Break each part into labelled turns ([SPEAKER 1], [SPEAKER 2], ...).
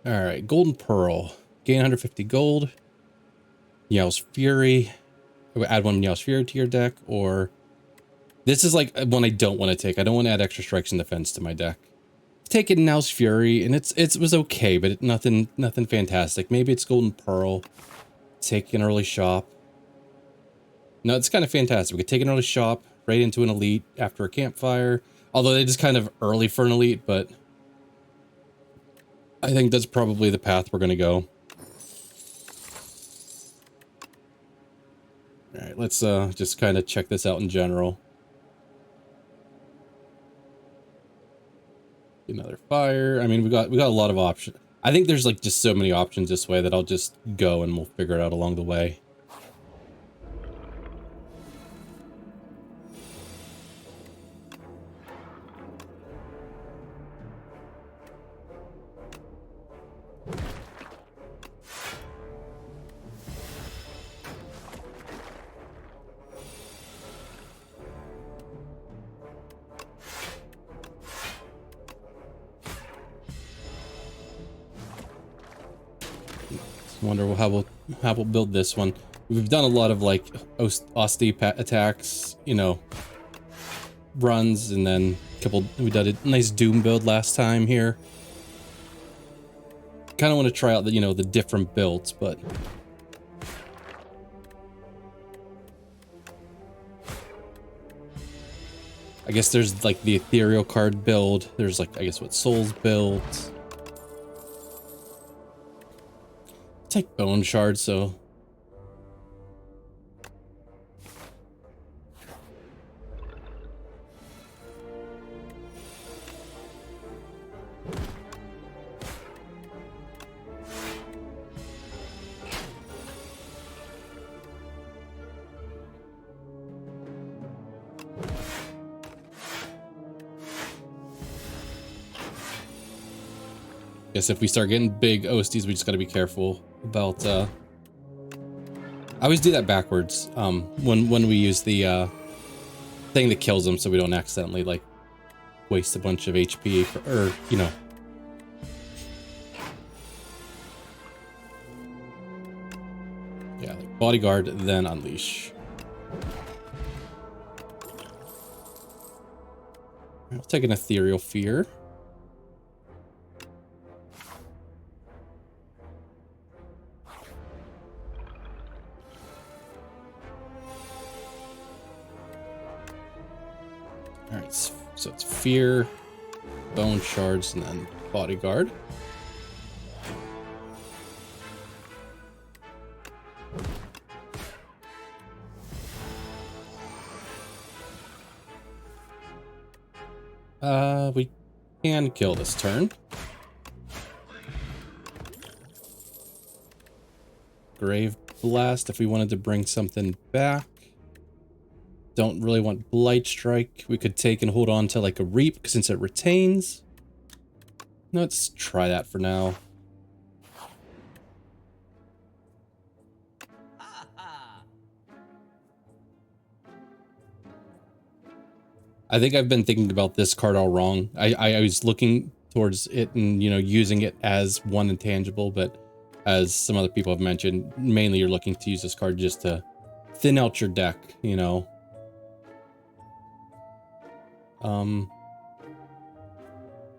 [SPEAKER 1] All right, Golden Pearl. Gain 150 gold. Meow's Fury. Add one Meow's Fury to your deck, or this is like one I don't want to take. I don't want to add extra strikes and defense to my deck. Take it Meow's Fury, and it was okay, but nothing fantastic. Maybe it's Golden Pearl. Take an early shop. No, it's kind of fantastic. We could take an early shop right into an elite after a campfire. Although it is kind of early for an elite, but I think that's probably the path we're going to go. All right, let's just kind of check this out in general. Another fire. I mean, we got a lot of options. I think there's like just so many options this way that I'll just go and we'll figure it out along the way. Wonder how we'll build this one. We've done a lot of like Osti attacks, you know, runs, and then we did a nice Doom build last time here. Kind of want to try out the, you know, the different builds, but I guess there's like the ethereal card build. There's like, I guess what Souls builds. Take bone shards, so guess if we start getting big OSTs, we just got to be careful about I always do that backwards when we use the thing that kills them, so we don't accidentally like waste a bunch of HP or you know. Yeah, like bodyguard, then unleash. I'll take an ethereal fear. Alright, so it's fear, bone shards, and then bodyguard. We can kill this turn. Grave Blast if we wanted to bring something back. Don't really want Blight Strike. We could take and hold on to like a Reap since it retains. Let's try that for now. I think I've been thinking about this card all wrong. I was looking towards it and, you know, using it as one intangible, but as some other people have mentioned, mainly you're looking to use this card just to thin out your deck, you know.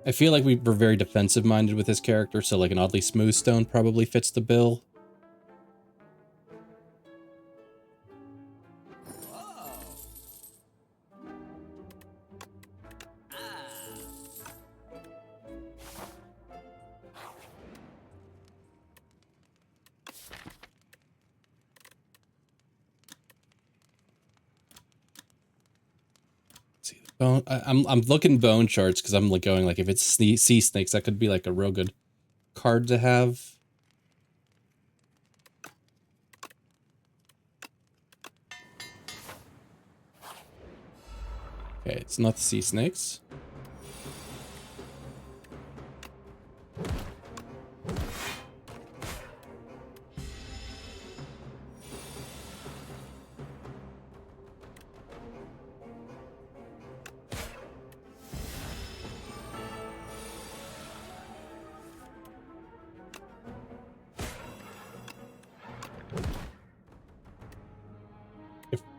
[SPEAKER 1] I feel like we were very defensive minded with this character, so like an oddly smooth stone probably fits the bill. Bone, I'm looking bone charts because I'm like going like if it's sea snakes, that could be like a real good card to have. Okay, it's not the sea snakes.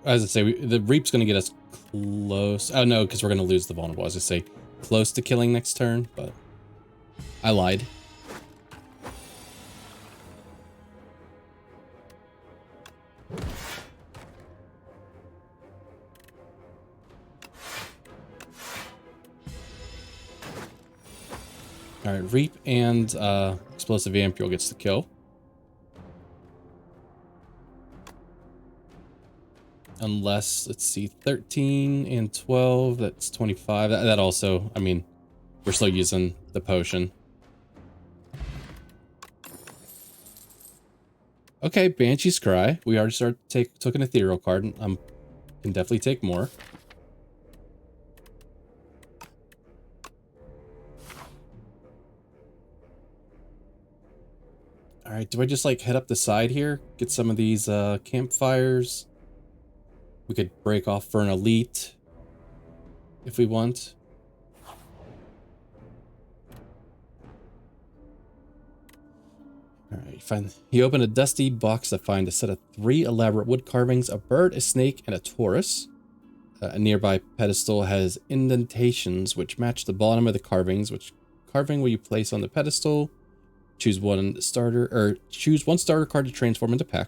[SPEAKER 1] as I say, the Reap's going to get us close. Oh, no, because we're going to lose the vulnerable. As I say, close to killing next turn, but I lied. All right, Reap and Explosive Ampule gets the kill. Unless, let's see, 13 and 12, that's 25. That also, I mean, we're still using the potion. Okay, Banshee's Cry. We already took an ethereal card. Can definitely take more. All right, do I just like head up the side here? Get some of these campfires. We could break off for an elite if we want. All right, you open a dusty box to find a set of 3 elaborate wood carvings, a bird, a snake, and a Taurus. A nearby pedestal has indentations which match the bottom of the carvings. Which carving will you place on the pedestal? Choose one starter card to transform into Peck.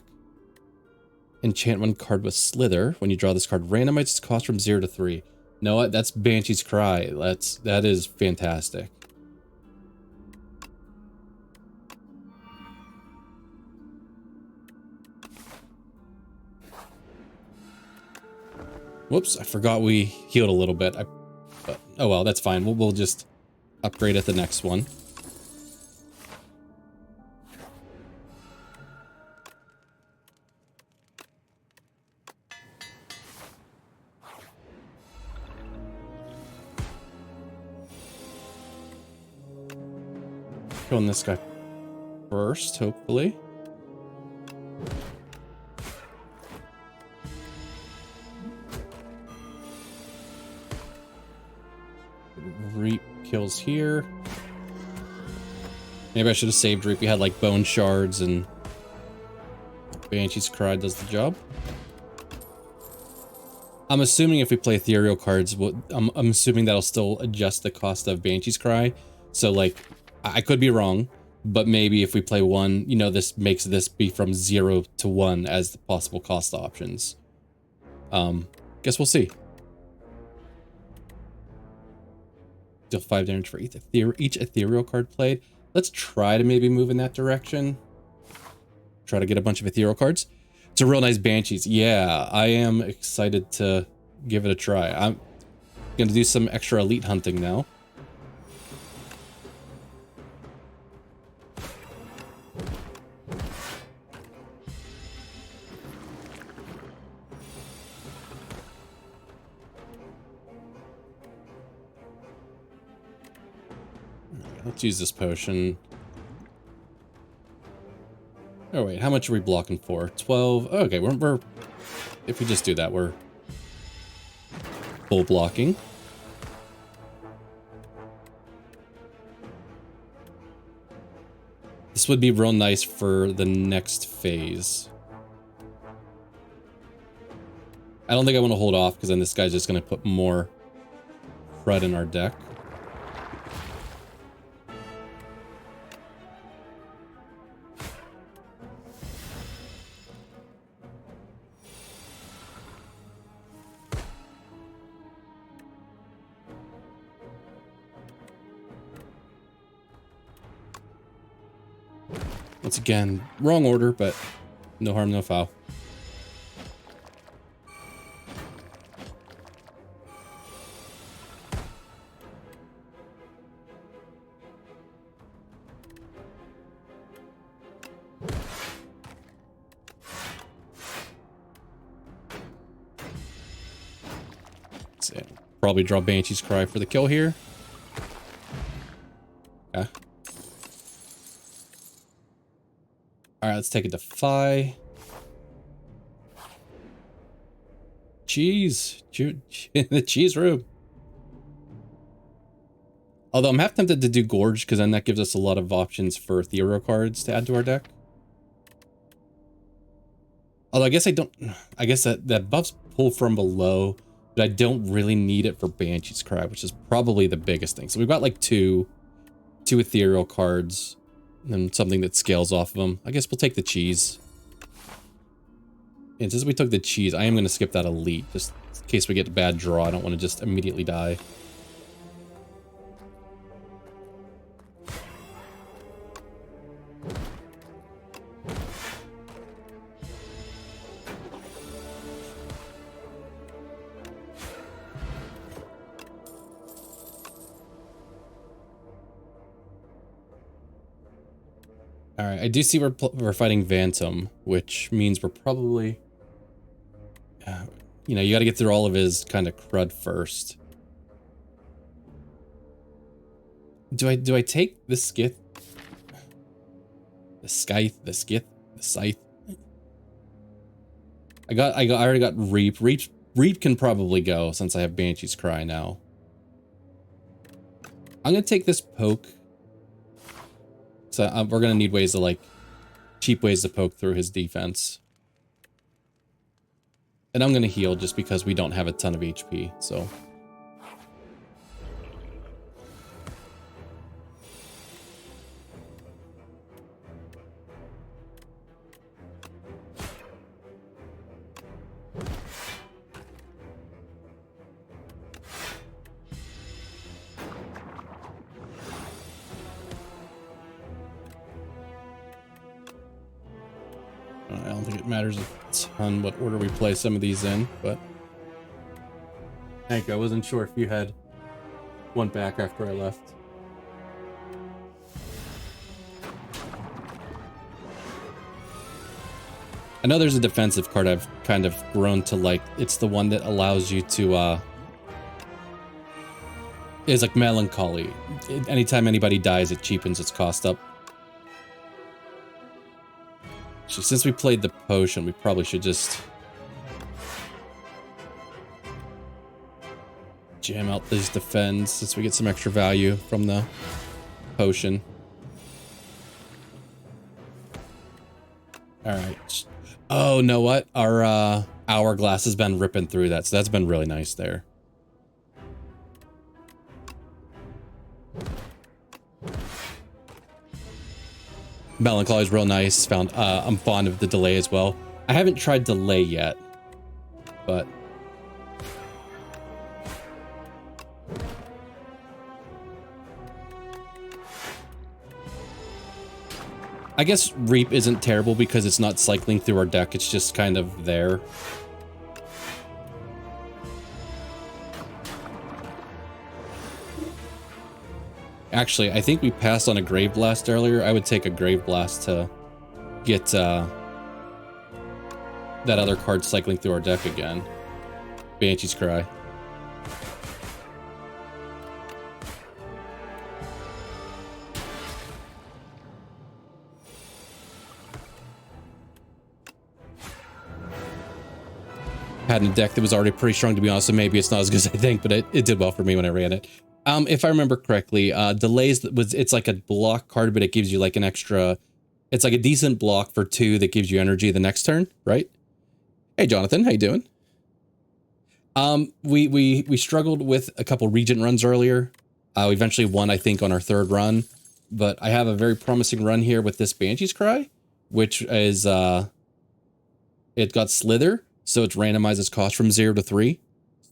[SPEAKER 1] Enchant one card with Slither. When you draw this card, randomize its cost from 0 to 3. You know what? That's Banshee's Cry. That is fantastic. Whoops, I forgot we healed a little bit. But oh well, that's fine. We'll just upgrade at the next one. Killing this guy first, hopefully. Reap kills here. Maybe I should have saved Reap. We had like bone shards and Banshee's Cry does the job. I'm assuming if we play ethereal cards, I'm assuming that'll still adjust the cost of Banshee's Cry. So like, I could be wrong, but maybe if we play one, you know, this makes this be from 0 to 1 as the possible cost options. Guess we'll see. Deal 5 damage for each ethereal card played. Let's try to maybe move in that direction. Try to get a bunch of ethereal cards. It's a real nice Banshees. Yeah, I am excited to give it a try. I'm gonna do some extra elite hunting now. Let's use this potion. Oh wait, how much are we blocking for? 12. Okay, we're if we just do that, we're full blocking. This would be real nice for the next phase. I don't think I want to hold off because then this guy's just going to put more crud in our deck. Once again, wrong order, but no harm, no foul. Let's see. Probably draw Banshee's Cry for the kill here. Okay. Alright, let's take a Defy. Cheese. The cheese room. Although I'm half tempted to do Gorge, because then that gives us a lot of options for ethereal cards to add to our deck. Although I guess I guess that buff's pull from below, but I don't really need it for Banshee's Cry, which is probably the biggest thing. So we've got like two ethereal cards and something that scales off of them. I guess we'll take the cheese. And since we took the cheese, I am going to skip that elite, just in case we get a bad draw. I don't want to just immediately die. All right, I do see we're fighting Phantom, which means we're probably, you know, you got to get through all of his kind of crud first. Do I take the Skith? The Scythe, the Skith, the Scythe. I already got Reap. Reap can probably go since I have Banshee's Cry now. I'm gonna take this poke. So we're gonna need ways to like cheap ways to poke through his defense. And I'm gonna heal just because we don't have a ton of HP, so. I don't think it matters a ton what order we play some of these in, but Hank, I wasn't sure if you had one back after I left. I know there's a defensive card I've kind of grown to like. It's the one that allows you to is like Melancholy. Anytime anybody dies, it cheapens its cost up. So since we played the potion, we probably should just jam out these defends since we get some extra value from the potion. All right. Oh, know what? Our hourglass has been ripping through that, so that's been really nice there. Melancholy is real nice. I'm fond of the delay as well. I haven't tried delay yet, but I guess Reap isn't terrible because it's not cycling through our deck. It's just kind of there. Actually, I think we passed on a Grave Blast earlier. I would take a Grave Blast to get that other card cycling through our deck again. Banshee's Cry. Had a deck that was already pretty strong, to be honest, so maybe it's not as good as I think, but it did well for me when I ran it. If I remember correctly, delays it's like a block card, but it gives you like an extra, it's like a decent block for 2 that gives you energy the next turn, right? Hey Jonathan, how you doing? We struggled with a couple Regent runs earlier. We eventually won, I think, on our 3rd run, but I have a very promising run here with this Banshee's Cry, which is it got Slither, so it's randomizes cost from 0 to 3.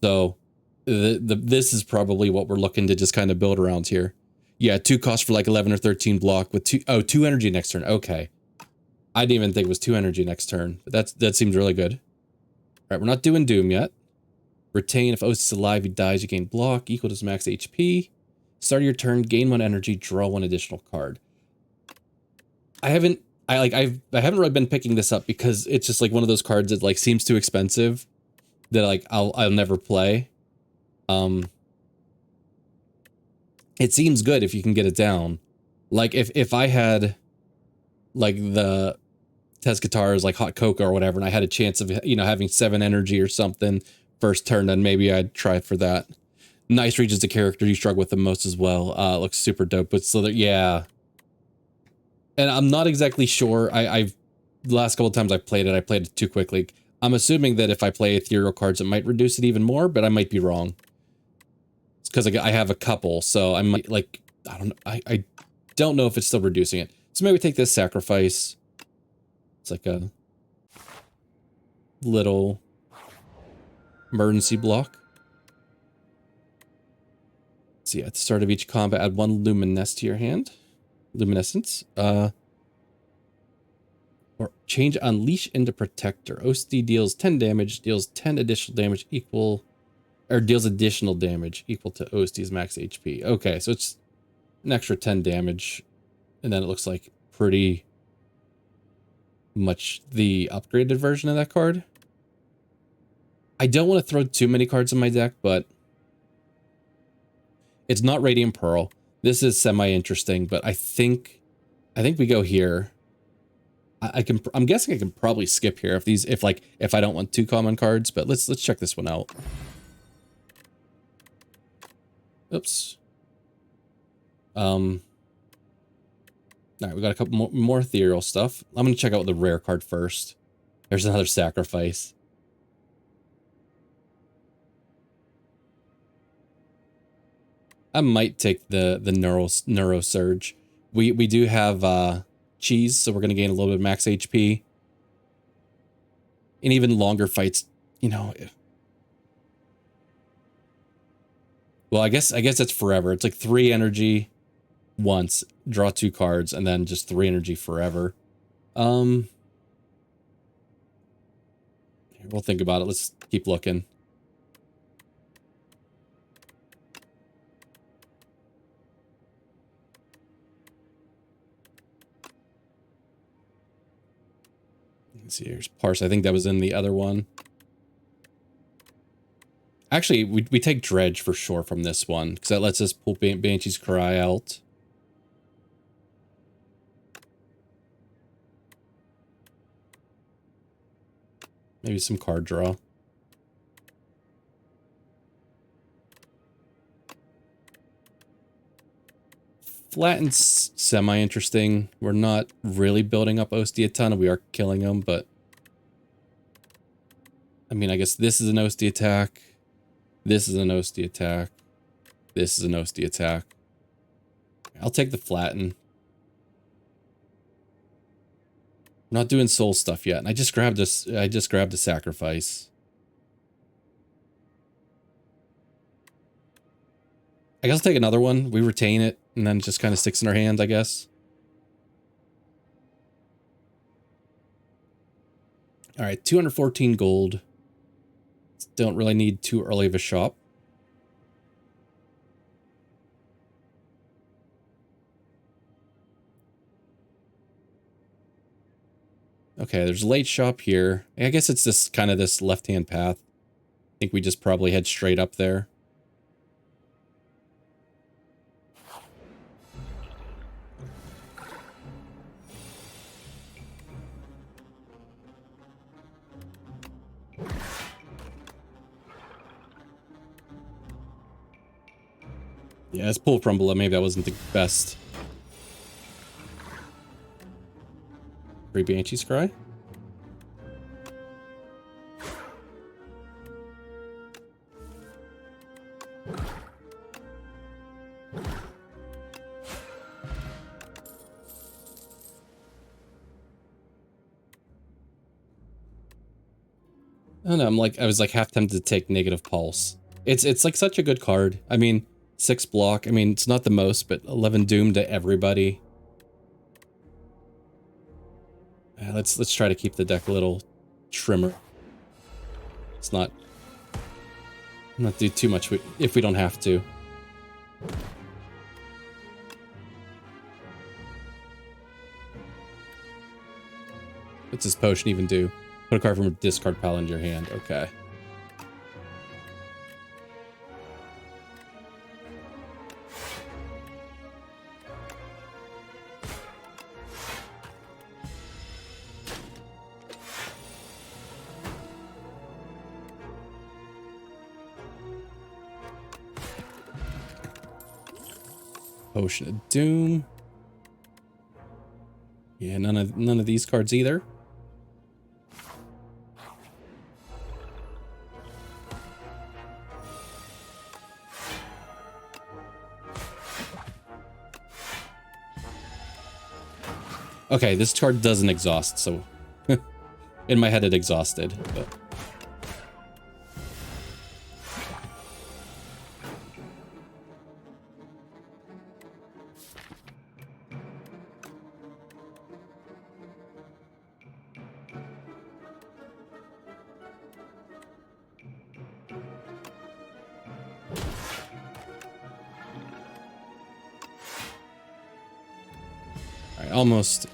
[SPEAKER 1] So this is probably what we're looking to just kind of build around here. Yeah, 2 cost for like 11 or 13 block with 2 energy next turn. Okay. I didn't even think it was 2 energy next turn, but that seems really good. All right, we're not doing Doom yet. Retain, if Oath is alive, he dies, you gain block, equal to his max HP. Start of your turn, gain 1 energy, draw 1 additional card. I haven't really been picking this up because it's just like one of those cards that like seems too expensive that like I'll never play. It seems good if you can get it down. Like if I had like the Tezcatar's like Hot Cocoa or whatever, and I had a chance of, you know, having 7 energy or something first turn, then maybe I'd try for that. Nice Reach is the character you struggle with the most as well. It looks super dope, but so that, yeah. And I'm not exactly sure. I've the last couple of times I played it too quickly. I'm assuming that if I play ethereal cards, it might reduce it even more, but I might be wrong. It's because I have a couple, so I might, like, I don't know. I don't know if it's still reducing it. So maybe take this sacrifice. It's like a little emergency block. See, at the start of each combat, add 1 luminescence to your hand. Luminescence. Or change Unleash into Protector. OSD deals 10 damage, deals 10 additional damage equal, or deals additional damage equal to OSD's max HP. Okay, so it's an extra 10 damage. And then it looks like pretty much the upgraded version of that card. I don't want to throw too many cards in my deck, but it's not Radiant Pearl. This is semi-interesting, but I think we go here. I'm guessing I can probably skip here if I don't want 2 common cards, but let's check this one out. Oops. All right, we got a couple more ethereal stuff. I'm gonna check out the rare card first. There's another sacrifice. I might take the neuro surge. We do have cheese, so we're gonna gain a little bit of max HP. And even longer fights, you know. Well, I guess it's forever. It's like 3 energy once, draw 2 cards, and then just 3 energy forever. We'll think about it. Let's keep looking. Let's see, here's Parse. I think that was in the other one. Actually, we take Dredge for sure from this one, because that lets us pull Banshee's Cry out. Maybe some card draw. Flatten's semi-interesting. We're not really building up OSD a ton, and we are killing them, but... I mean, I guess this is an OSD attack. This is an OSD attack. This is an OSD attack. I'll take the Flatten. I'm not doing soul stuff yet, and I just grabbed this. I just grabbed a sacrifice. I guess I'll take another one. We retain it, and then it just kind of sticks in our hand, I guess. All right, 214 gold. Don't really need too early of a shop. Okay, there's a late shop here. I guess it's this kind of this left-hand path. I think we just probably head straight up there. Yeah, let's pull from below. Maybe that wasn't the best. Free Banshee's Cry. I don't know, I was like half tempted to take Negative Pulse. It's like such a good card. I mean, 6 block. I mean, it's not the most, but 11 doom to everybody. Let's try to keep the deck a little trimmer. Let's not do too much if we don't have to. What's this potion even do? Put a card from a discard pile into your hand. Okay. Potion of Doom. Yeah, none of these cards either. Okay, this card doesn't exhaust, so in my head it exhausted. But.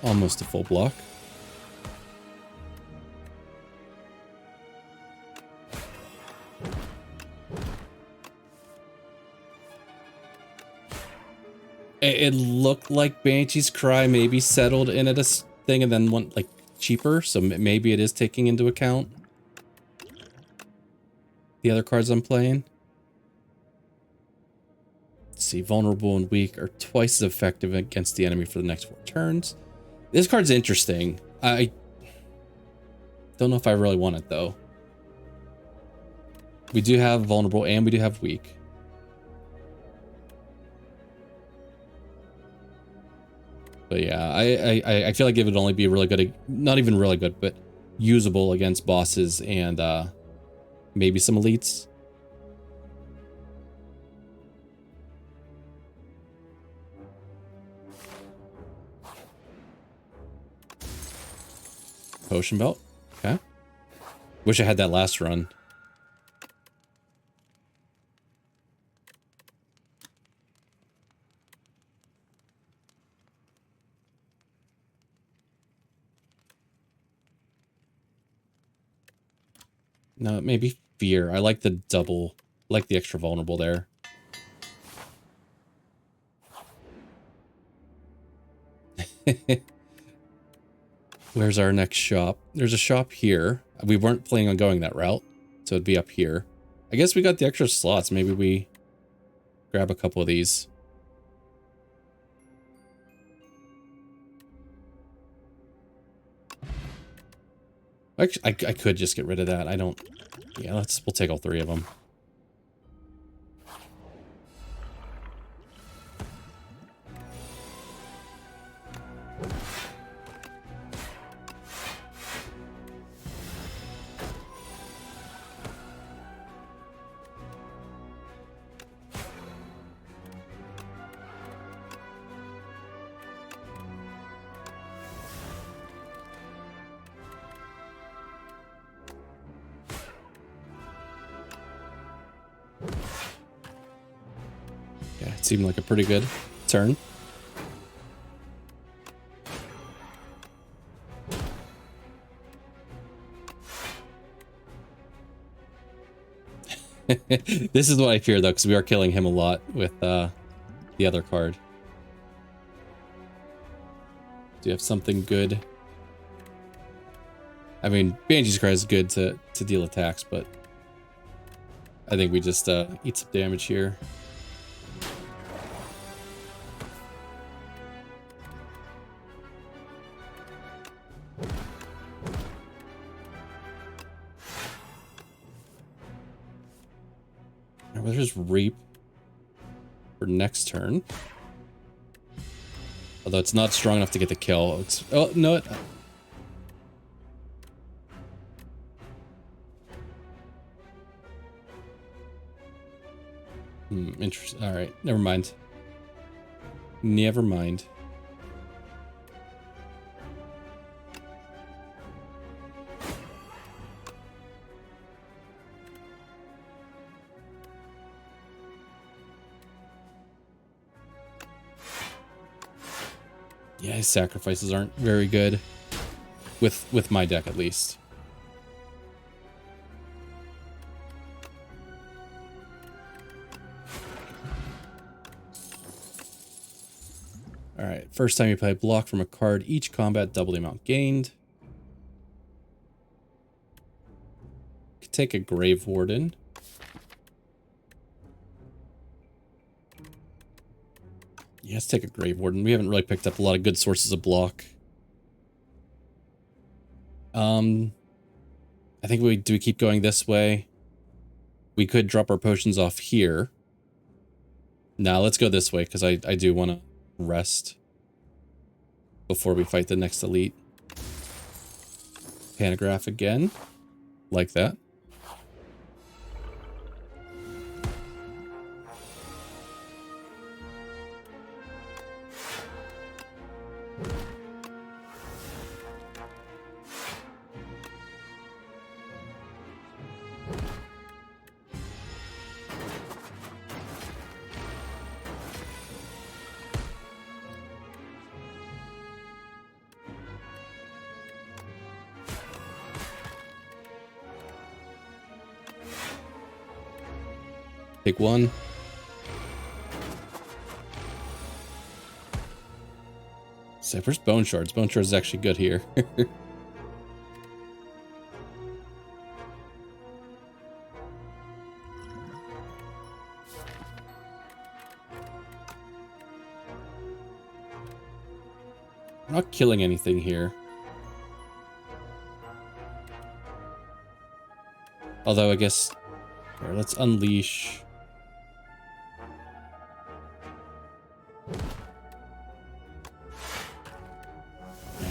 [SPEAKER 1] Almost a full block. It looked like Banshee's Cry maybe settled in at a thing and then went like cheaper, so maybe it is taking into account the other cards I'm playing. See, vulnerable and weak are twice as effective against the enemy for the next 4 turns. This card's interesting. I don't know if I really want it though. We do have vulnerable and we do have weak. But yeah, I feel like it would only be really good, not even really good, but usable against bosses and maybe some elites. Potion belt. Okay. Wish I had that last run. No, maybe fear. I like the double, like the extra vulnerable there. Where's our next shop? There's a shop here. We weren't planning on going that route, so it'd be up here. I guess we got the extra slots. Maybe we grab a couple of these. Actually, I could just get rid of that. I don't... Yeah, we'll take all 3 of them. Seemed like a pretty good turn. This is what I fear though, because we are killing him a lot with the other card. Do you have something good? I mean, Banshee's Cry is good to deal attacks, but I think we just eat some damage here. Let's just reap for next turn. Although it's not strong enough to get the kill. It's, oh, no. Interesting. All right. Never mind. Never mind. Yeah, his sacrifices aren't very good with my deck at least. All right, first time you play block from a card, each combat double the amount gained. Could take a Grave Warden. Yeah, let's take a Grave Warden. We haven't really picked up a lot of good sources of block. I think we keep going this way. We could drop our potions off here. Now let's go this way because I do want to rest. before we fight the next elite. Pantograph again. Like that. Take one. So where's Bone Shards? Bone Shards is actually good here. I'm not killing anything here. Although I guess... Here, let's unleash...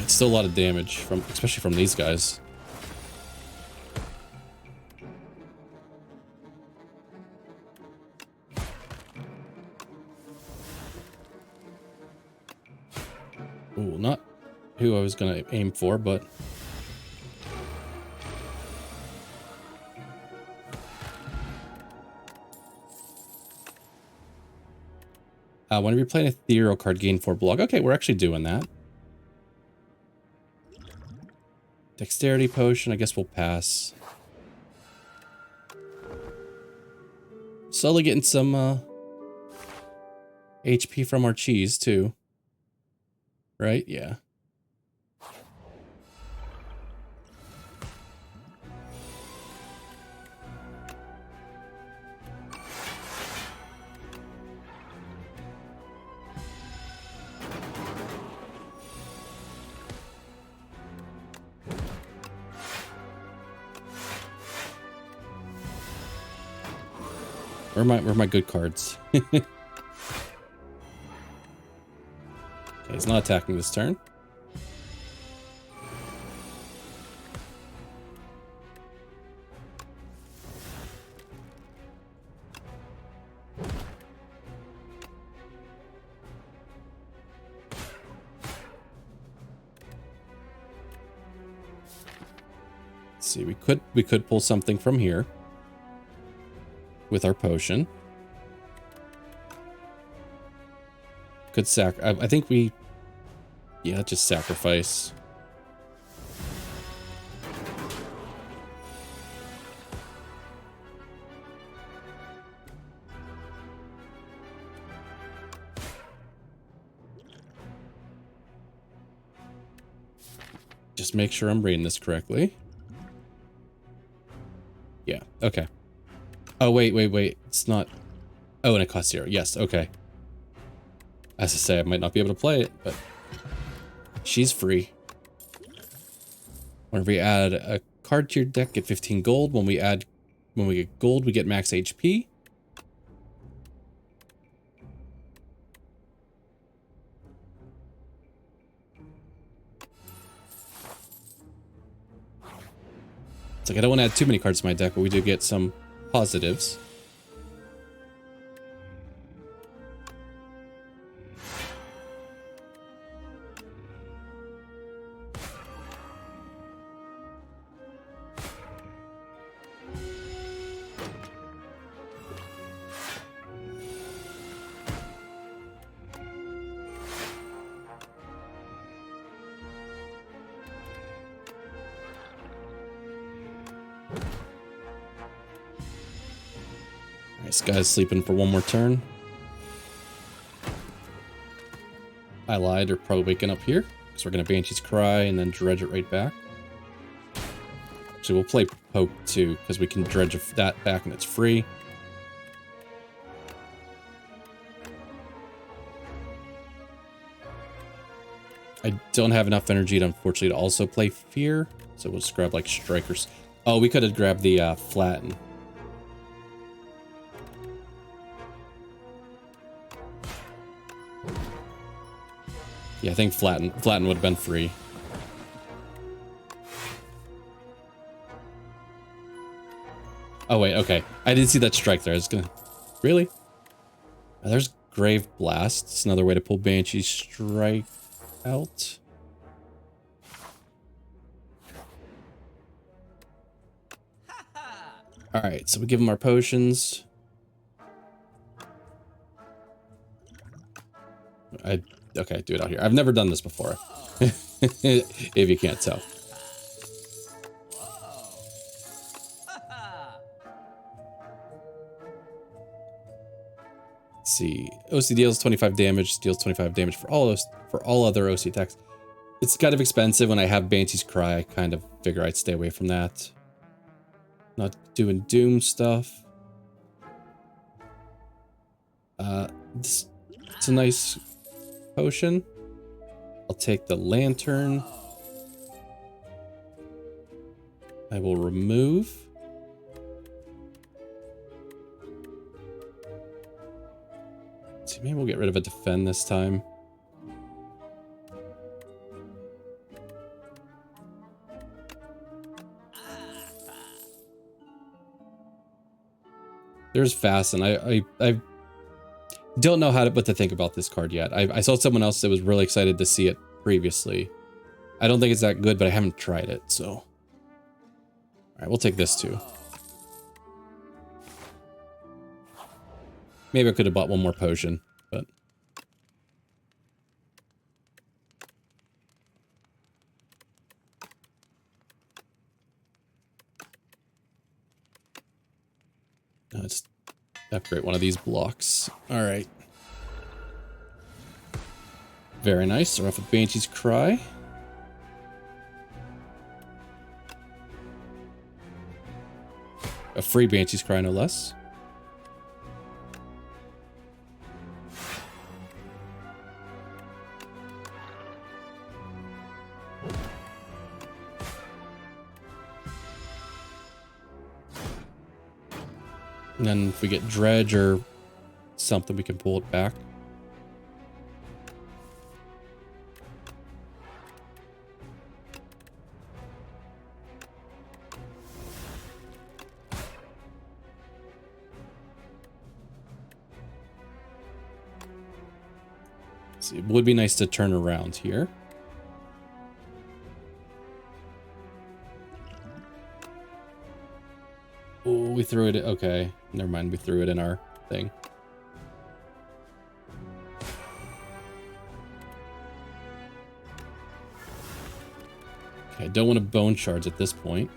[SPEAKER 1] It's still a lot of damage, from, especially from these guys. Ooh, not who I was gonna aim for, but... Whenever you play an ethereal card, gain 4 block. Okay, we're actually doing that. Dexterity potion, I guess we'll pass. Slowly getting some HP from our cheese too. Right? Yeah. Where are my good cards? Okay, he's not attacking this turn. Let's see, we could pull something from here. With our potion. Could I think we... Yeah, just sacrifice. Just make sure I'm reading this correctly. Yeah, okay. Oh, wait. It's not... Oh, and it costs 0. Yes, okay. As I say, I might not be able to play it, but... She's free. Whenever we add a card to your deck, get 15 gold. When we get gold, we get max HP. It's like I don't want to add too many cards to my deck, but we do get some positives. This guy's sleeping for one more turn. I lied, they're probably waking up here. So we're going to Banshee's Cry and then dredge it right back. So we'll play Poke too, because we can dredge that back and it's free. I don't have enough energy to, unfortunately, to also play Fear. So we'll just grab like Strikers. Oh, we could have grabbed the Flatten. Yeah, I think flatten would have been free. Oh wait, okay. I didn't see that strike there. I was gonna... Really? Oh, there's Grave Blast. It's another way to pull Banshee strike out. Alright, so we give him our potions. Okay, do it out here. I've never done this before. If you can't tell. Let's see. OC deals 25 damage, deals 25 damage for all other OC attacks. It's kind of expensive. When I have Banshee's Cry, I kind of figure I'd stay away from that. Not doing Doom stuff. It's a nice potion. I'll take the lantern. I will remove. Let's see, maybe we'll get rid of a defend this time. There's Fasten. I don't know what to think about this card yet. I saw someone else that was really excited to see it previously. I don't think it's that good, but I haven't tried it, so. All right, we'll take this too. Maybe I could have bought one more potion, but. Let's upgrade one of these blocks. All right. Very nice. Start off with Banshee's Cry. A free Banshee's Cry, no less. And then if we get Dredge or something, we can pull it back. See, it would be nice to turn around here. Oh, we threw it. Okay, never mind. We threw it in our thing. Okay, don't want to bone shards at this point.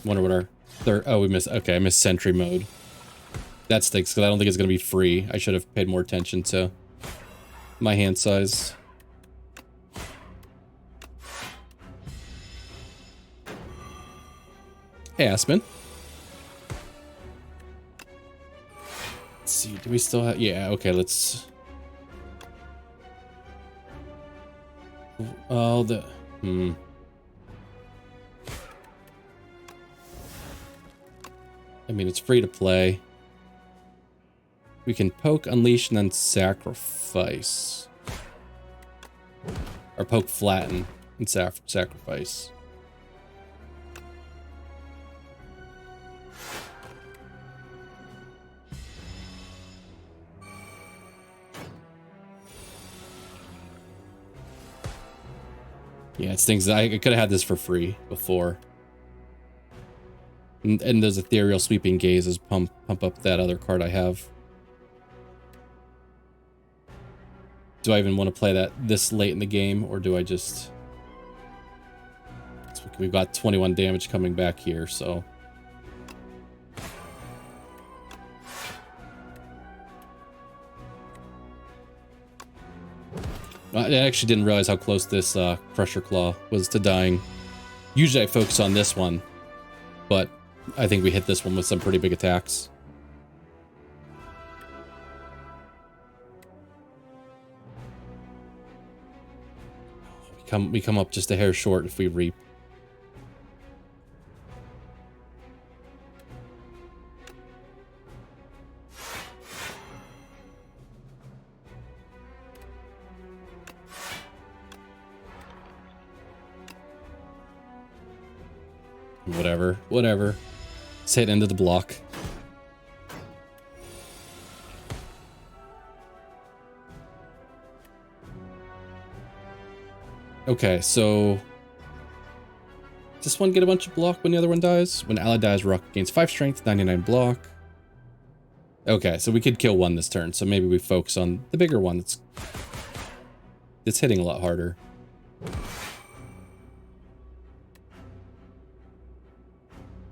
[SPEAKER 1] Wonder what our third. Oh, we missed. Okay, I missed sentry mode. That stinks because I don't think it's going to be free. I should have paid more attention to my hand size. Hey, Aspen. Let's see. Do we still have... Yeah, okay, let's... Oh, the... I mean, it's free to play. We can poke, unleash, and then sacrifice. Or poke, flatten, and sacrifice. Yeah, it's things that I could have had this for free before. And those ethereal sweeping gazes pump up that other card I have. Do I even want to play that this late in the game, or do I just... We've got 21 damage coming back here, so... I actually didn't realize how close this Crusher Claw was to dying. Usually I focus on this one, but I think we hit this one with some pretty big attacks. We come up just a hair short if we reap. Whatever, whatever. Let's hit into the block. Okay, so does this one get a bunch of block when the other one dies? When ally dies, rock gains 5 strength, 99 block. Okay, so we could kill one this turn, so maybe we focus on the bigger one that's hitting a lot harder.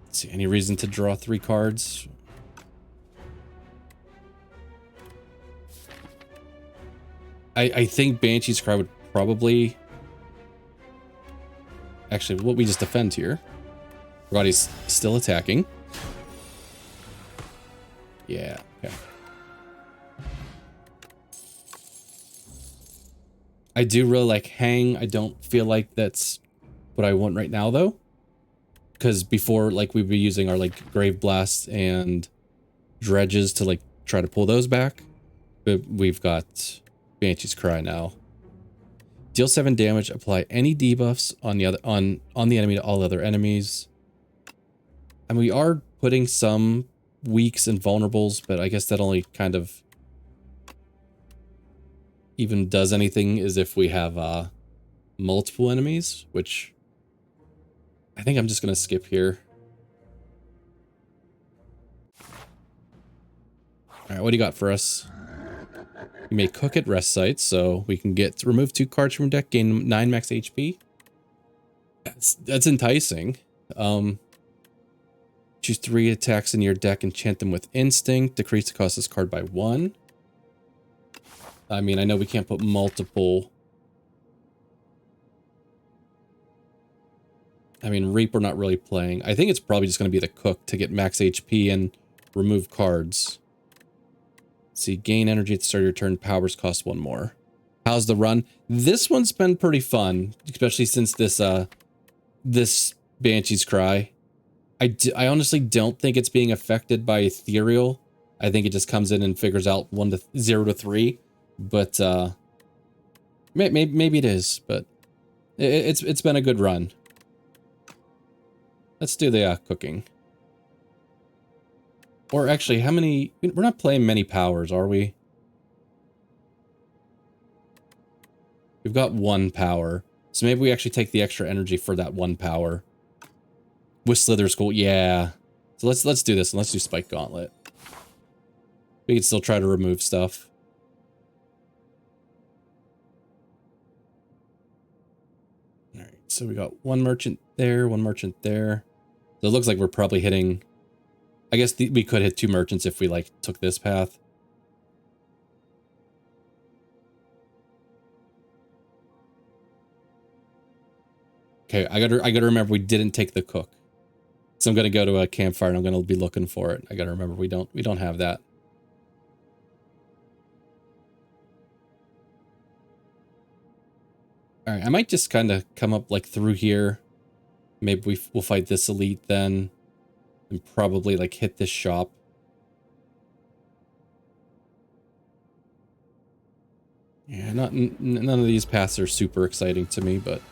[SPEAKER 1] Let's see, any reason to draw 3 cards? I think Banshee's Cry would probably... Actually, what we just defend here. Forgot he's still attacking. Yeah, okay. I do really like Hang. I don't feel like that's what I want right now, though. Because before, like, we'd be using our, like, Grave Blast and Dredges to, like, try to pull those back. But we've got Banshee's Cry now. Deal 7 damage, apply any debuffs on the other on the enemy to all other enemies. And we are putting some weaks and vulnerables, but I guess that only kind of even does anything is if we have multiple enemies, which I think I'm just gonna skip here. Alright, what do you got for us? You may cook at rest sites, so we can remove 2 cards from deck, gain 9 max HP. That's enticing. Choose 3 attacks in your deck, enchant them with instinct, decrease the cost of this card by 1. I mean, I know we can't put multiple. I mean, Reap we're not really playing. I think it's probably just going to be the cook to get max HP and remove cards. See, gain energy at the start of your turn, powers cost 1 more. How's the run? This one's been pretty fun, especially since this Banshee's Cry. I honestly don't think it's being affected by Ethereal. I think it just comes in and figures out 0 to 3. But maybe it is, but it's been a good run. Let's do the cooking. Or actually, how many... We're not playing many powers, are we? We've got 1 power. So maybe we actually take the extra energy for that 1 power. With Slither School, yeah. So let's do this, and let's do Spike Gauntlet. We can still try to remove stuff. Alright, so we got 1 merchant there, 1 merchant there. So it looks like we're probably hitting... I guess we could hit 2 merchants if we, like, took this path. Okay, I gotta remember we didn't take the cook. So I'm gonna go to a campfire and I'm gonna be looking for it. I gotta remember we don't have that. Alright, I might just kind of come up, like, through here. Maybe we'll fight this elite then. And probably, like, hit this shop. Yeah, none of these paths are super exciting to me, but...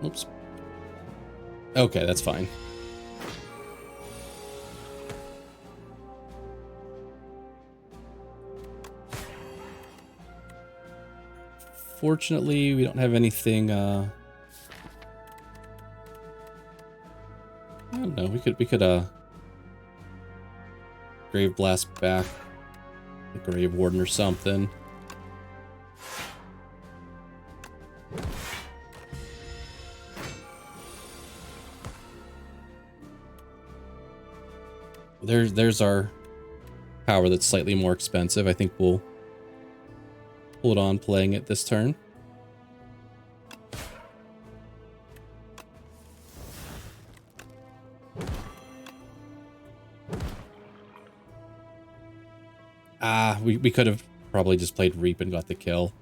[SPEAKER 1] Oops. Okay, that's fine. Fortunately, we don't have anything, I don't know, we could, Grave Blast back the Grave Warden or something. There's our power that's slightly more expensive. I think we'll hold on playing it this turn. Ah, we could have probably just played Reap and got the kill.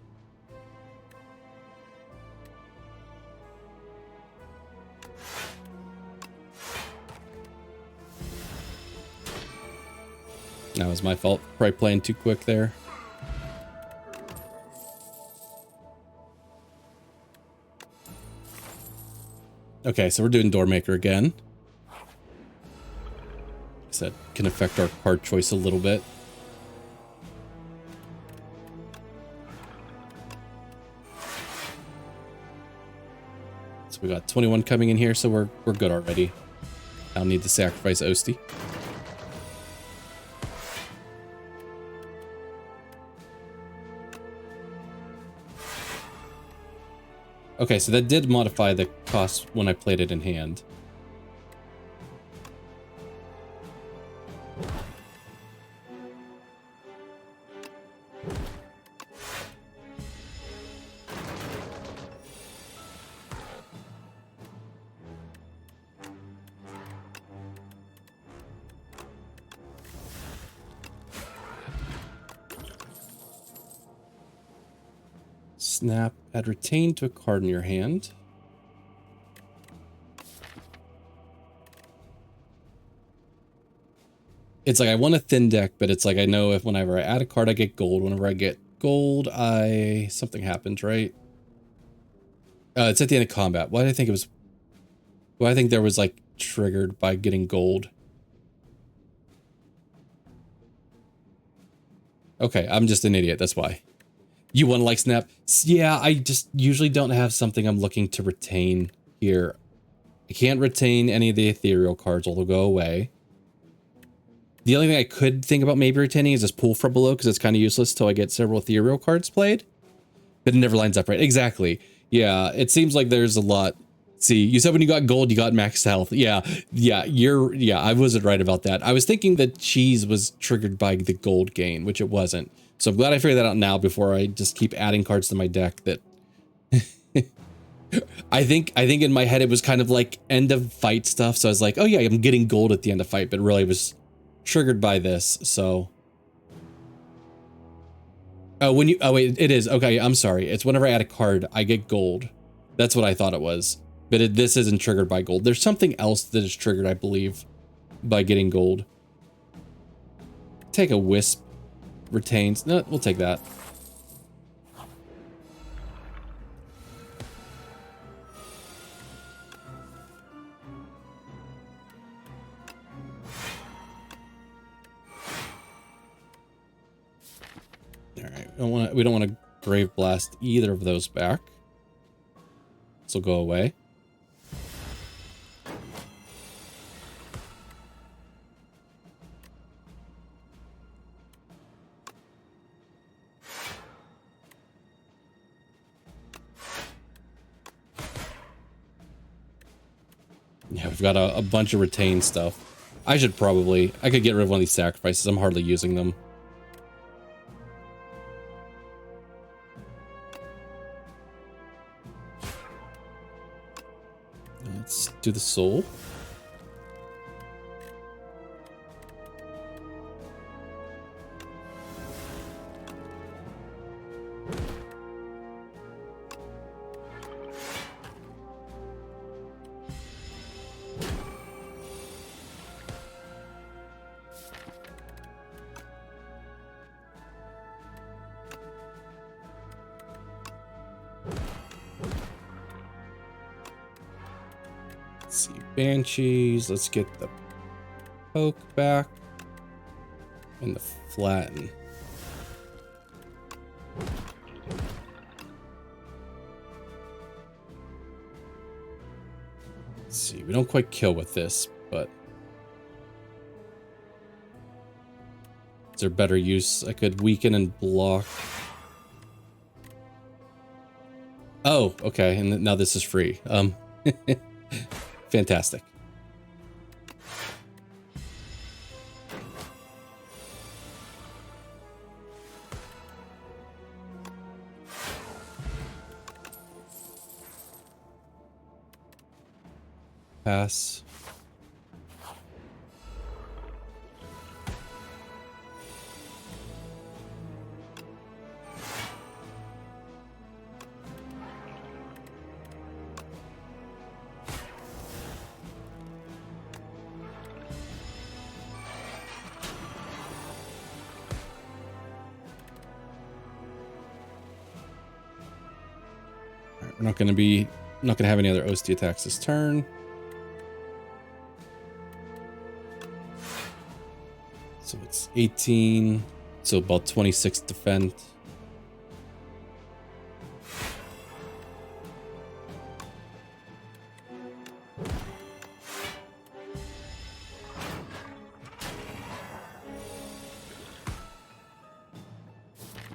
[SPEAKER 1] That was my fault. Probably playing too quick there. Okay, so we're doing Doormaker again. So that can affect our card choice a little bit. So we got 21 coming in here, so we're good already. I don't need to sacrifice Osti. Okay, so that did modify the cost when I played it in hand. Snap, add retain to a card in your hand. It's like I want a thin deck, but it's like I know if whenever I add a card, I get gold. Whenever I get gold, something happens, right? It's at the end of combat. Why did I think it was? Well, I think there was like triggered by getting gold. Okay, I'm just an idiot. That's why. You want to like snap? Yeah, I just usually don't have something I'm looking to retain here. I can't retain any of the ethereal cards, or they'll go away. The only thing I could think about maybe retaining is this Pool from Below, because it's kind of useless till I get several ethereal cards played. But it never lines up right. Exactly. Yeah, it seems like there's a lot. See, you said when you got gold, you got max health. Yeah, I wasn't right about that. I was thinking that cheese was triggered by the gold gain, which it wasn't. So I'm glad I figured that out now before I just keep adding cards to my deck that I think in my head it was kind of like end of fight stuff. So I was like, oh yeah, I'm getting gold at the end of fight, but really it was triggered by this. So oh, wait, it is. Okay, I'm sorry. It's whenever I add a card, I get gold. That's what I thought it was. But this isn't triggered by gold. There's something else that is triggered, I believe, by getting gold. Take a Wisp. Retains. No, we'll take that. All right. We don't want to Grave Blast either of those back. This will go away. Yeah, we've got a bunch of retained stuff. I could get rid of one of these sacrifices. I'm hardly using them. Let's do the soul. Let's see, Banshees. Let's get the poke back and the flatten. Let's see, we don't quite kill with this, but is there better use? I could weaken and block. Oh, okay, and now this is free. Fantastic. Pass. We're not gonna have any other OST attacks this turn. So it's 18, so about 26 defend.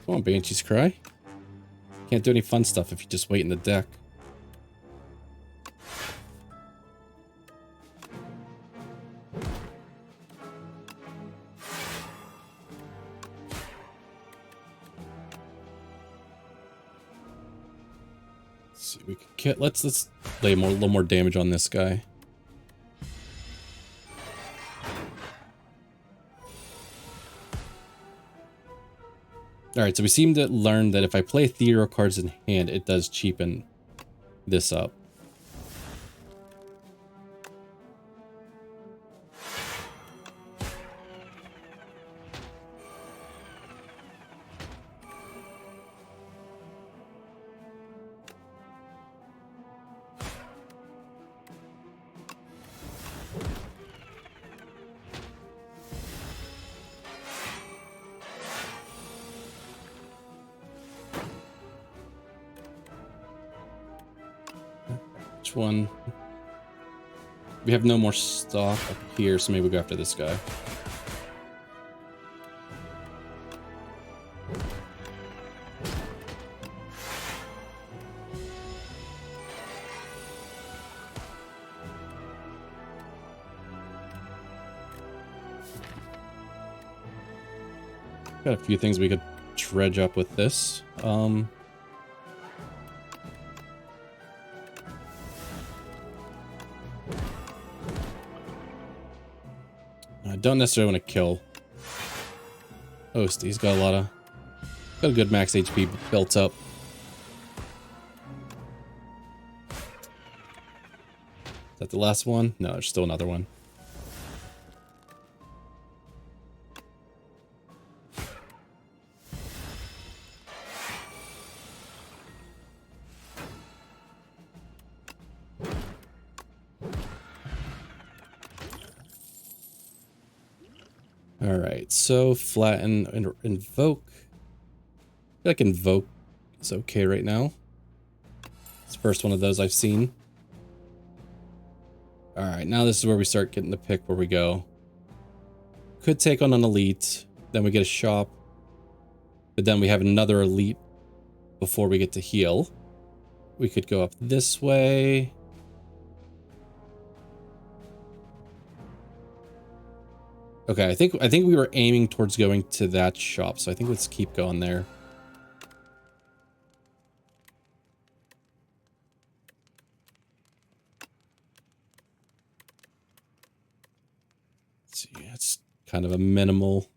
[SPEAKER 1] Come on, Banshee's Cry. Can't do any fun stuff if you just wait in the deck. Let's see, we can get, let's lay a little more damage on this guy. Alright, so we seem to learn that if I play Theater cards in hand, it does cheapen this up. One. We have no more stock up here, so maybe we'll go after this guy. Got a few things we could dredge up with this. I don't necessarily want to kill Host. He's got a good max HP built up. Is that the last one? No, there's still another one. Alright, so flatten and invoke. I feel like invoke is okay right now. It's the first one of those I've seen. Alright, now this is where we start getting to pick where we go. Could take on an elite, then we get a shop, but then we have another elite before we get to heal. We could go up this way. Okay, I think we were aiming towards going to that shop, so I think let's keep going there. Let's see, it's kind of a minimal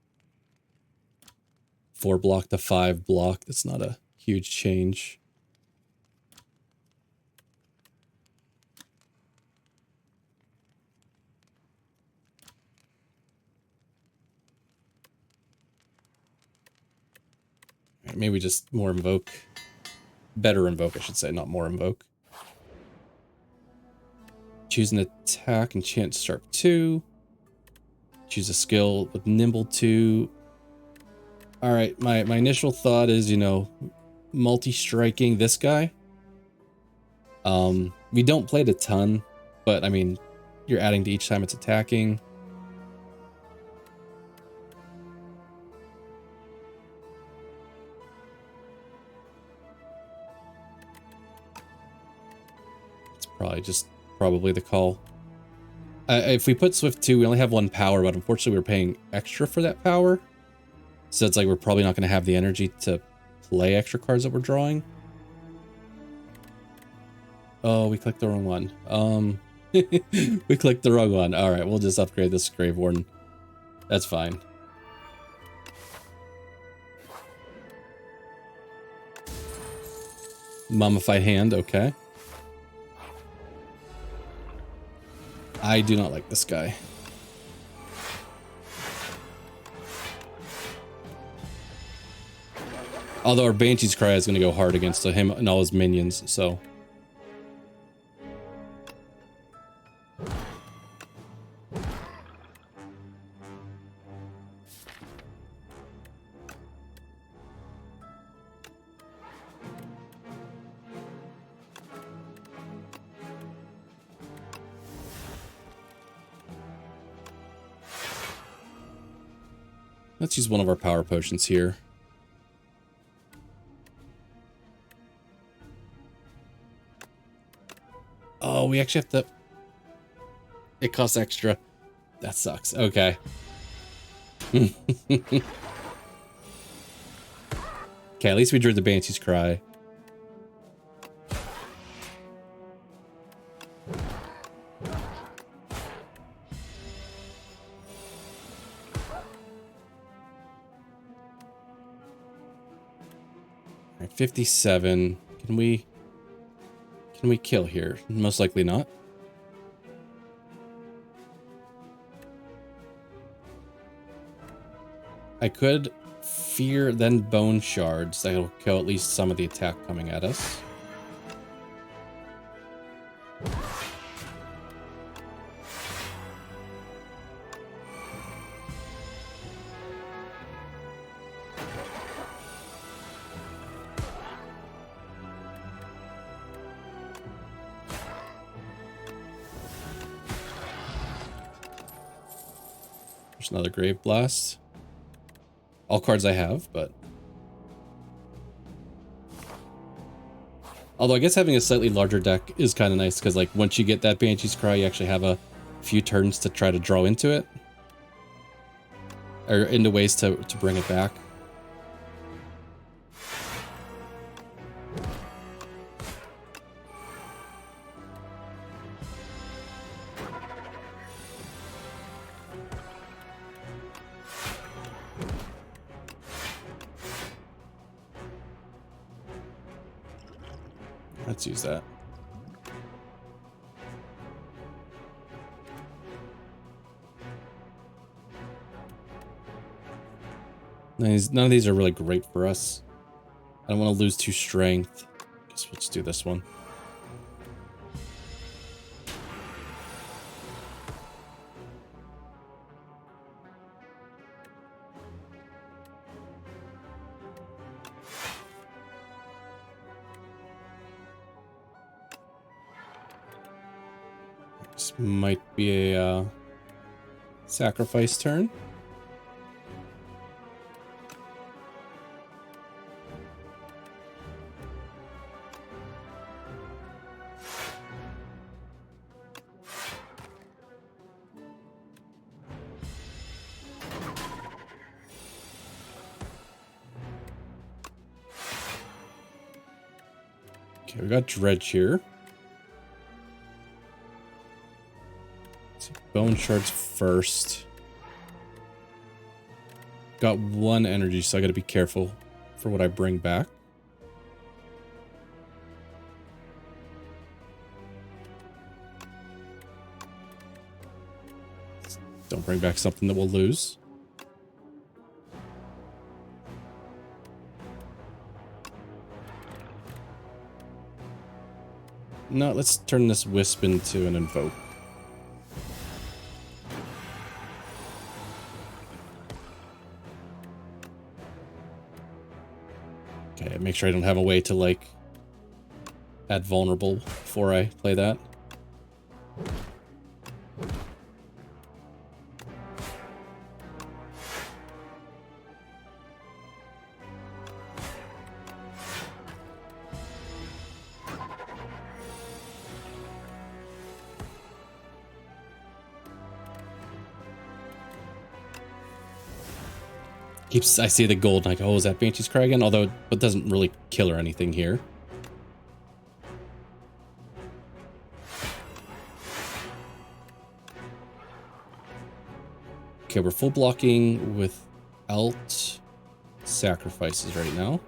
[SPEAKER 1] 4 block to 5 block. That's not a huge change. Maybe just more invoke. Better invoke, I should say, not more invoke. Choose an attack, enchant sharp 2. Choose a skill with nimble 2. Alright, my initial thought is, you know, multi-striking this guy. We don't play it a ton, but I mean, you're adding to each time it's attacking. Probably the call. If we put Swift 2, we only have 1 power, but unfortunately we're paying extra for that power. So it's like we're probably not going to have the energy to play extra cards that we're drawing. Oh, we clicked the wrong one. We clicked the wrong one. Alright, we'll just upgrade this Grave Warden. That's fine. Mummified Hand, okay. I do not like this guy. Although our Banshee's Cry is going to go hard against him and all his minions, so Let's use one of our power potions here. Oh, we actually have to... It costs extra. That sucks. Okay. Okay, at least we drew the Banshee's Cry. Alright, 57. Can we kill here? Most likely not. I could fear, then bone shards. That'll kill at least some of the attack coming at us. There's another Grave Blast. All cards I have, but... Although I guess having a slightly larger deck is kind of nice, because like once you get that Banshee's Cry, you actually have a few turns to try to draw into it. Or into ways to bring it back. Let's use that. None of these are really great for us. I don't want to lose 2 strength. Guess we'll just do this one. This might be a sacrifice turn. Okay, we got Dredge here. Bone shards first. Got 1 energy, so I gotta be careful for what I bring back. Don't bring back something that we'll lose. No, let's turn this Wisp into an Invoke. Okay, make sure I don't have a way to, like, add Vulnerable before I play that. I see the gold, like, oh, is that Banshee's Cry again? Although it doesn't really kill or anything here. Okay, we're full blocking without sacrifices right now.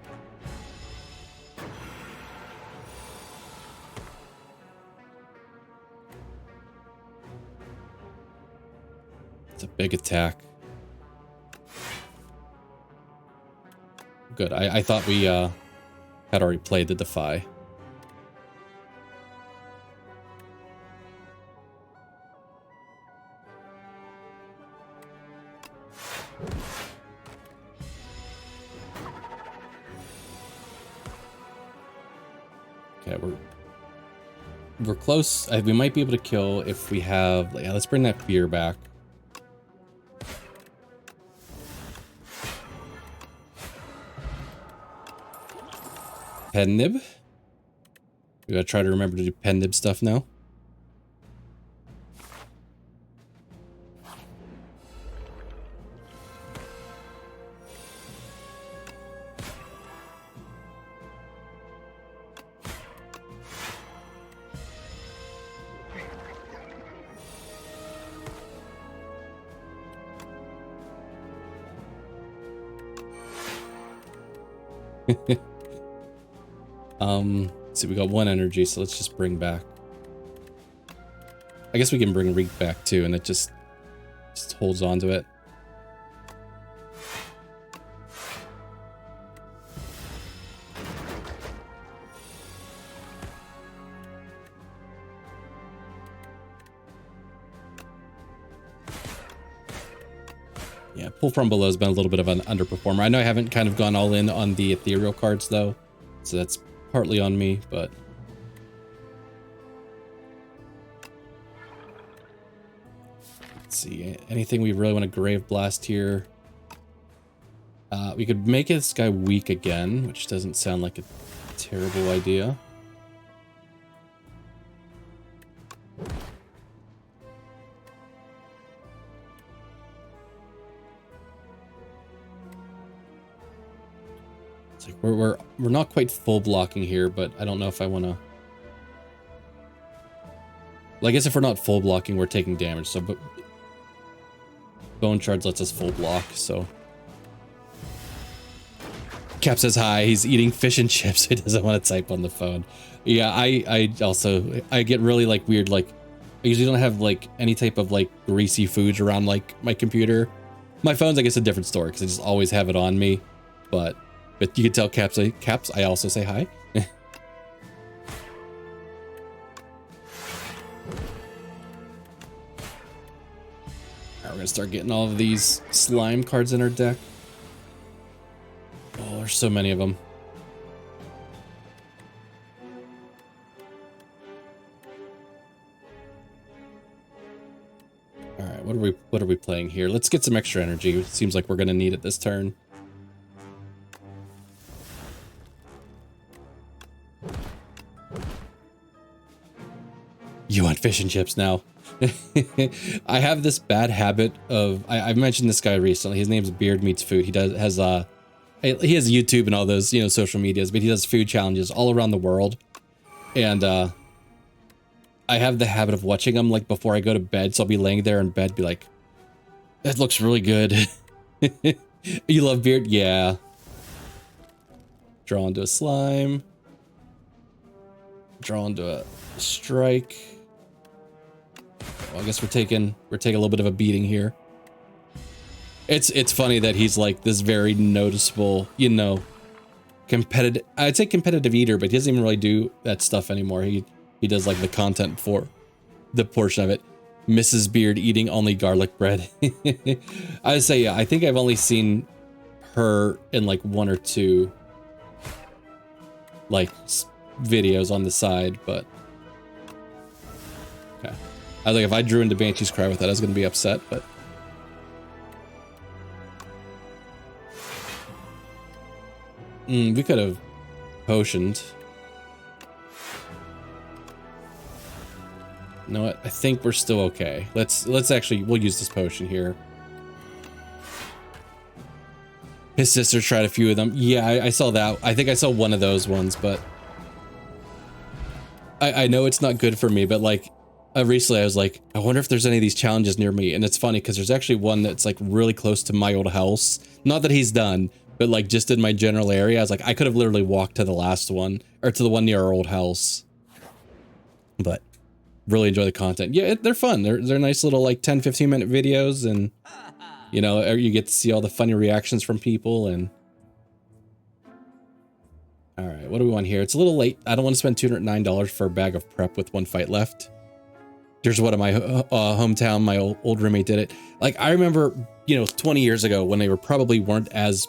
[SPEAKER 1] It's a big attack. Good. I thought we had already played the Defy. Okay, we're close. We might be able to kill if we have... Yeah, let's bring that Fear back. pen nib. We gotta try to remember to do pen nib stuff now. So we got 1 energy, so let's just bring back. I guess we can bring Reek back too, and it just holds on to it. Yeah, pull from below has been a little bit of an underperformer. I know I haven't kind of gone all in on the ethereal cards though, so that's partly on me, but let's see. Anything we really want to Grave Blast here? We could make this guy weak again, which doesn't sound like a terrible idea. It's like we're not quite full blocking here, but I don't know if I want to. Well, I guess if we're not full blocking, we're taking damage. So, but Bone Shards lets us full block. So, Cap says hi. He's eating fish and chips. He doesn't want to type on the phone. Yeah, I also get really like weird. Like, I usually don't have like any type of like greasy foods around like my computer. My phone's I guess a different story because I just always have it on me, but you can tell Caps. I also say hi. Alright, we're gonna start getting all of these slime cards in our deck. Oh, there's so many of them. All right, what are we playing here? Let's get some extra energy. It seems like we're gonna need it this turn. You want fish and chips now? I have this bad habit of I've mentioned this guy recently. His name's Beard Meets Food. He has YouTube and all those, social medias, but he does food challenges all around the world. And I have the habit of watching them like before I go to bed. So I'll be laying there in bed, be like, that looks really good. You love Beard? Yeah. Draw into a slime. Draw into a strike. Well, I guess we're taking a little bit of a beating here. It's funny that he's like this very noticeable, competitive. I'd say competitive eater, but he doesn't even really do that stuff anymore. He does like the content for the portion of it. Mrs. Beard eating only garlic bread. I'd say, yeah, I think I've only seen her in like 1 or 2 like videos on the side, but okay. I was like, if I drew into Banshee's Cry with that, I was going to be upset, but we could have potioned. You know what? I think we're still okay. Let's actually, we'll use this potion here. His sister tried a few of them. Yeah, I saw that. I think I saw one of those ones, but I know it's not good for me, but like recently I was like, I wonder if there's any of these challenges near me. And it's funny because there's actually one that's like really close to my old house. Not that he's done, but like just in my general area. I was like, I could have literally walked to the last one or to the one near our old house. But really enjoy the content. Yeah, they're fun. They're nice little like 10-15 minute videos, and you get to see all the funny reactions from people. And all right, what do we want here? It's a little late. I don't want to spend $209 for a bag of prep with 1 fight left. There's one of my hometown, my old roommate did it. Like I remember, 20 years ago when they probably weren't as,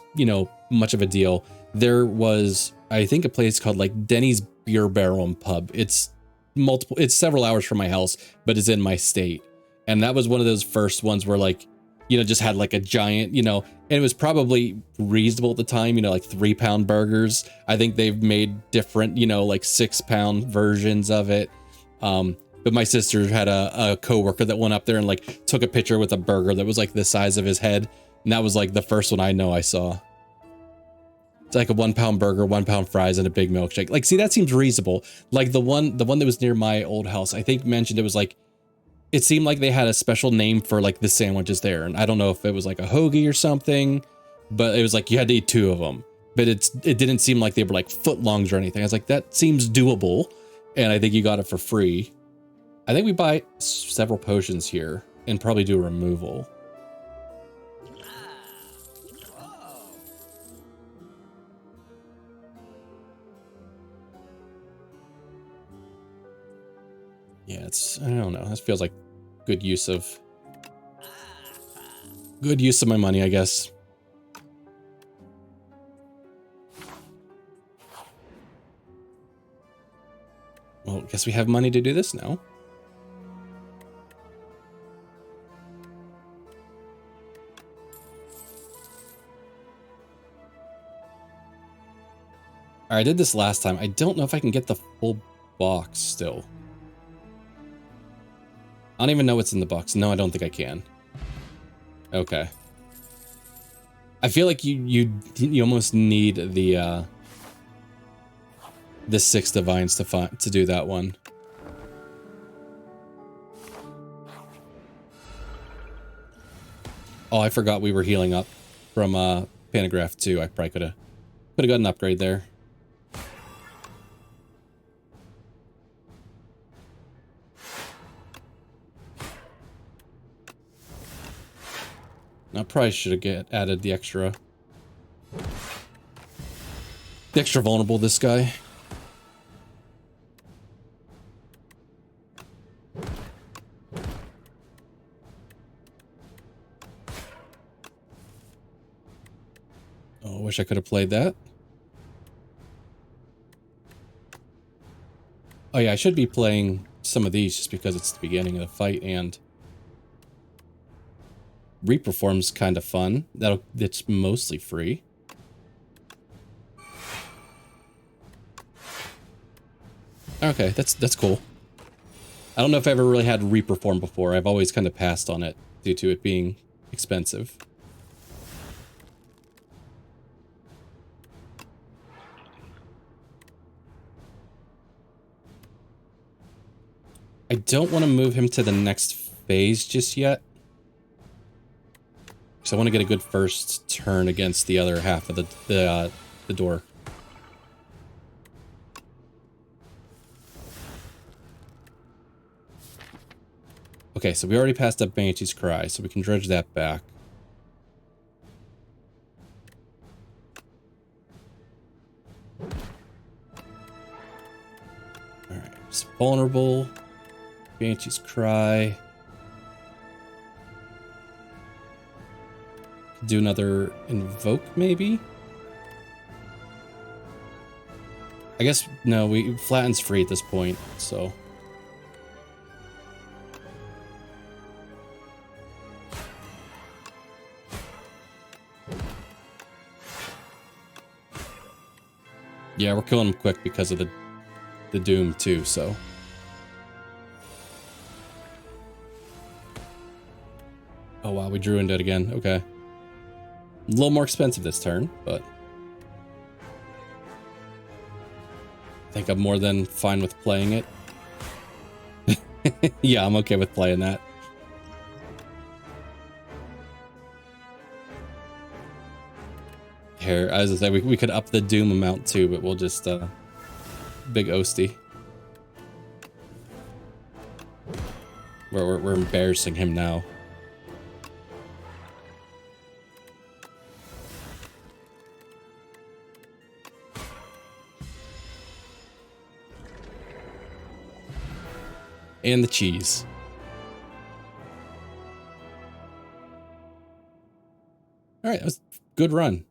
[SPEAKER 1] much of a deal. There was, I think, a place called like Denny's Beer Barrel and Pub. It's several hours from my house, but it's in my state. And that was one of those first ones where like, you know, just had like a giant, you know, and it was probably reasonable at the time, you know, like 3-pound burgers. I think they've made different, you know, like 6-pound versions of it. But my sister had a coworker that went up there and like took a picture with a burger that was like the size of his head. And that was like the first one I know I saw. It's like a 1-pound burger, 1-pound fries, and a big milkshake. Like, see, that seems reasonable. Like the one that was near my old house, I think mentioned it was like, it seemed like they had a special name for like the sandwiches there. And I don't know if it was like a hoagie or something, but it was like you had to eat 2 of them. But it didn't seem like they were like footlongs or anything. I was like, that seems doable. And I think you got it for free. I think we buy several potions here and probably do a removal. Yeah, it's, I don't know. This feels like good use of my money, I guess. Well, I guess we have money to do this now. All right, I did this last time. I don't know if I can get the full box still. I don't even know what's in the box. No, I don't think I can. Okay. I feel like you almost need the 6 divines to do that one. Oh, I forgot we were healing up from Panagraph 2. I probably could have got an upgrade there. I probably should have added the extra vulnerable this guy. Oh, I wish I could have played that. Oh yeah, I should be playing some of these just because it's the beginning of the fight, and Reperform's kind of fun. It's mostly free. Okay, that's cool. I don't know if I ever really had Reperform before. I've always kind of passed on it due to it being expensive. I don't want to move him to the next phase just yet. Because I want to get a good first turn against the other half of the door. Okay, so we already passed up Banshee's Cry, so we can dredge that back. Alright, it's vulnerable. Banshee's Cry. Do another invoke, maybe? I guess, no, flatten's free at this point, so. Yeah, we're killing him quick because of the Doom too, so. Oh wow, we drew into it again, okay. A little more expensive this turn, but I think I'm more than fine with playing it. Yeah, I'm okay with playing that. Here, as I say, we could up the Doom amount too, but we'll just big Osty. We're embarrassing him now. And the cheese. All right, that was a good run.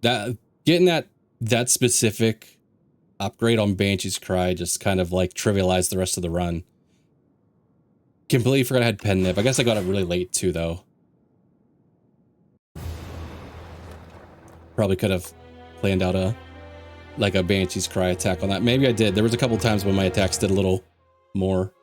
[SPEAKER 1] Getting that specific upgrade on Banshee's Cry just kind of like trivialized the rest of the run. Completely forgot I had Pen Nib. I guess I got it really late too, though. Probably could have planned out a Banshee's Cry attack on that. Maybe I did. There was a couple times when my attacks did a little more.